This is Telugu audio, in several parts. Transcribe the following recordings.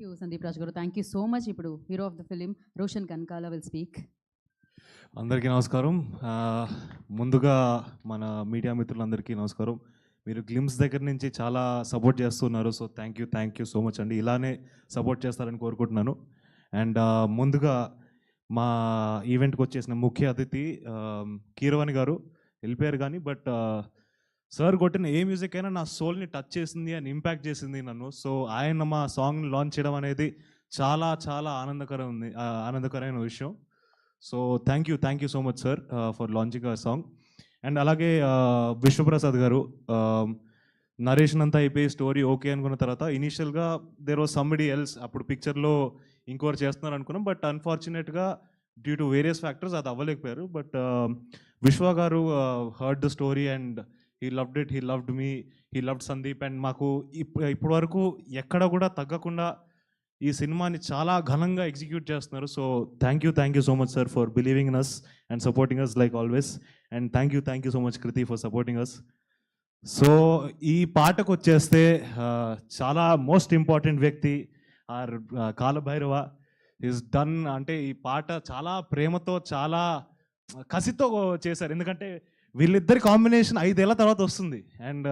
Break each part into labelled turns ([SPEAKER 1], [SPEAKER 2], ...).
[SPEAKER 1] you, Sandeep Raj Garu. Thank you so much. Ipudu hero of the film, Roshan Kankala, will speak.
[SPEAKER 2] అందరికీ నమస్కారం. ముందుగా మన మీడియా మిత్రులందరికీ నమస్కారం. మీరు గ్లిమ్స్ దగ్గర నుంచి చాలా సపోర్ట్ చేస్తున్నారు. So thank you so much అండి. ఇలానే సపోర్ట్ చేస్తారని కోరుకుంటున్నాను. అండ్ ముందుగా మా ఈవెంట్కి వచ్చేసిన ముఖ్య అతిథి కీరవాణి గారు వెళ్ళిపోయారు కానీ బట్ సార్ కొట్టిన ఏ మ్యూజిక్ అయినా నా సోల్ని టచ్ చేసింది అండ్ ఇంపాక్ట్ చేసింది నన్ను. సో ఆయన మా సాంగ్ని లాంచ్ చేయడం అనేది చాలా చాలా ఆనందకరమైన విషయం. So thank you so much sir for launching hour song. And అలాగే విశ్వప్రసాద్ గారు నరేషన్ అంతా అయిపోయి స్టోరీ ఓకే అనుకున్న తర్వాత ఇనీషియల్గా దేర్ వాజ్ సంబడి ఎల్స్, అప్పుడు పిక్చర్లో ఇంకోరు చేస్తున్నారు అనుకున్నాం. బట్ అన్ఫార్చునేట్గా డ్యూ టు వేరియస్ ఫ్యాక్టర్స్ అది అవ్వలేకపోయారు. బట్ విశ్వ గారు heard the story and he loved it, he loved me, he loved Sandeep. And మాకు ఇప్పటి వరకు ఎక్కడ కూడా తగ్గకుండా ఈ సినిమాని చాలా ఘనంగా ఎగ్జిక్యూట్ చేస్తున్నారు. So thank you so much sir for believing in us and supporting us like always. And thank you so much Kriti for supporting us. So ఈ పాటకు వచ్చేస్తే చాలా మోస్ట్ ఇంపార్టెంట్ వ్యక్తి ఆర్ కాలభైరవ ఈజ్ డన్. అంటే ఈ పాట చాలా ప్రేమతో చాలా కసితో చేశారు. ఎందుకంటే వీళ్ళిద్దరి కాంబినేషన్ 5 ఏళ్ల తర్వాత వస్తుంది. అండ్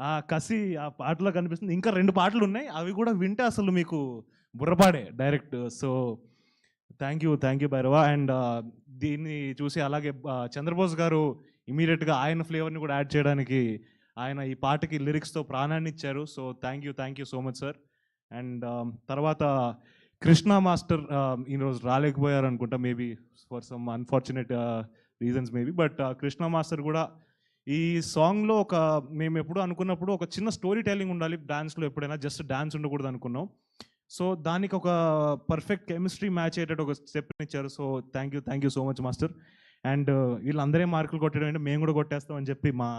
[SPEAKER 2] ఆ కసి ఆ పాటలో కనిపిస్తుంది. ఇంకా 2 పాటలు ఉన్నాయి, అవి కూడా వింటే అసలు మీకు బుర్రపాడే direct. So thank you Bhairava. And దీన్ని చూసి అలాగే చంద్రబోస్ గారు ఇమీడియట్గా ఆయన ఫ్లేవర్ని కూడా యాడ్ చేయడానికి ఆయన ఈ పాటకి లిరిక్స్తో ప్రాణాన్ని ఇచ్చారు. So thank you so much sir. And తర్వాత కృష్ణ మాస్టర్ ఈరోజు రాలేకపోయారు అనుకుంటా, maybe for some unfortunate reasons maybe. But Krishna master కూడా ఈ సాంగ్లో మేము ఎప్పుడు అనుకున్నప్పుడు ఒక చిన్న స్టోరీ టెల్లింగ్ ఉండాలి డాన్స్లో, ఎప్పుడైనా జస్ట్ డాన్స్ ఉండకూడదు అనుకున్నాం. సో దానికి ఒక పర్ఫెక్ట్ కెమిస్ట్రీ మ్యాచ్ అయ్యేటట్టు ఒక స్టెప్ ఇచ్చారు. So thank you so much master. And వీళ్ళందరే మార్కులు కొట్టడం అంటే మేము కూడా కొట్టేస్తామని చెప్పి మా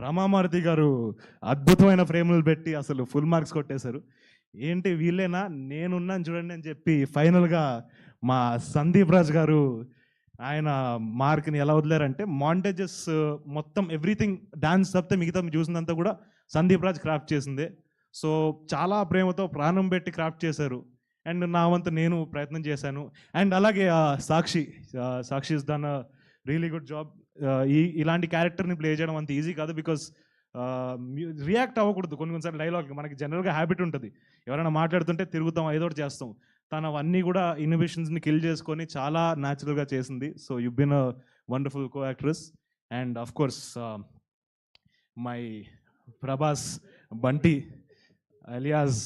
[SPEAKER 2] రమామారుతి గారు అద్భుతమైన ఫ్రేములు పెట్టి అసలు ఫుల్ మార్క్స్ కొట్టేశారు. ఏంటి వీళ్ళేనా నేనున్నాను చూడండి అని చెప్పి ఫైనల్గా మా సందీప్ రాజ్ గారు ఆయన మార్క్ని ఎలా వదిలేరంటే మాంటేజెస్ మొత్తం ఎవ్రీథింగ్ డాన్స్ తప్పితే మిగతా చూసినంతా కూడా సందీప్ రాజ్ క్రాఫ్ట్ చేసిందే. సో చాలా ప్రేమతో ప్రాణం పెట్టి క్రాఫ్ట్ చేశారు. అండ్ నా వంతు నేను ప్రయత్నం చేశాను. అండ్ అలాగే Sakshi is done a really good job. ఇలాంటి క్యారెక్టర్ని ప్లే చేయడం అంత ఈజీ కాదు. బికాస్ రియాక్ట్ అవ్వకూడదు కొన్నిసార్లు డైలాగ్. మనకి జనరల్గా హ్యాబిట్ ఉంటుంది, ఎవరైనా మాట్లాడుతుంటే తిరుగుతాం, ఏదో ఒకటి చేస్తాం. తను అవన్నీ కూడా ఇన్నోవేషన్స్ని కిల్ చేసుకొని చాలా న్యాచురల్గా చేసింది. So you been a wonderful co actress. And of course my Prabhas Bunty alias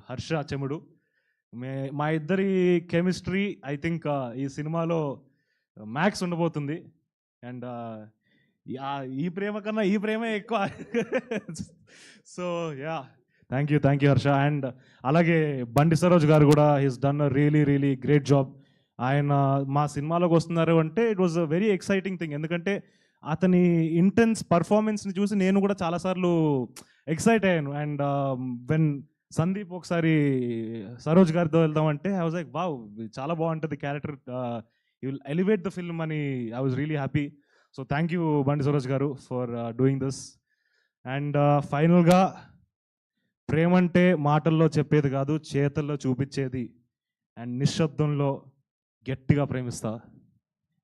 [SPEAKER 2] Harsha Chemudu, మా ఇద్దరి కెమిస్ట్రీ ఐ థింక్ ఈ సినిమాలో మ్యాక్స్ ఉండబోతుంది. అండ్ ఈ ప్రేమ కన్నా ఈ ప్రేమే ఎక్కువ. So yeah thank you Harsha. And అలాగే బండి సరోజ్ గారు కూడా he's done a really great job. ఆయన మా సినిమాలోకి వస్తున్నారు అంటే it was a very exciting thing. ఎందుకంటే అతని ఇంటెన్స్ పర్ఫార్మెన్స్ని చూసి నేను కూడా చాలాసార్లు ఎక్సైట్ అయ్యాను. అండ్ వెన్ సందీప్ ఒకసారి సరోజ్ గారితో వెళ్దామంటే ఐ వాజ్ లైక్ వావ్, చాలా బాగుంటుంది character, you will elevate the film అని I was really happy. So thank you Bandi Saroj గారు ఫర్ డూయింగ్ దిస్. అండ్ ఫైనల్గా ప్రేమంటే మాటల్లో చెప్పేది కాదు, చేతల్లో చూపించేది. అండ్ నిశ్శబ్దంలో గట్టిగా ప్రేమిస్తా.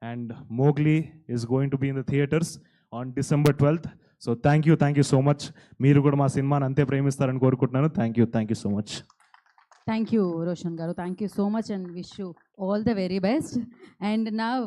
[SPEAKER 2] And Mowgli is going to be in the theatres on December 12th. So thank you so much. మీరు కూడా మా సినిమాని అంతే ప్రేమిస్తారని కోరుకుంటున్నాను. Thank you so much.
[SPEAKER 1] Thank you, Roshan Garu. Thank you so much and wish you all the very best. And now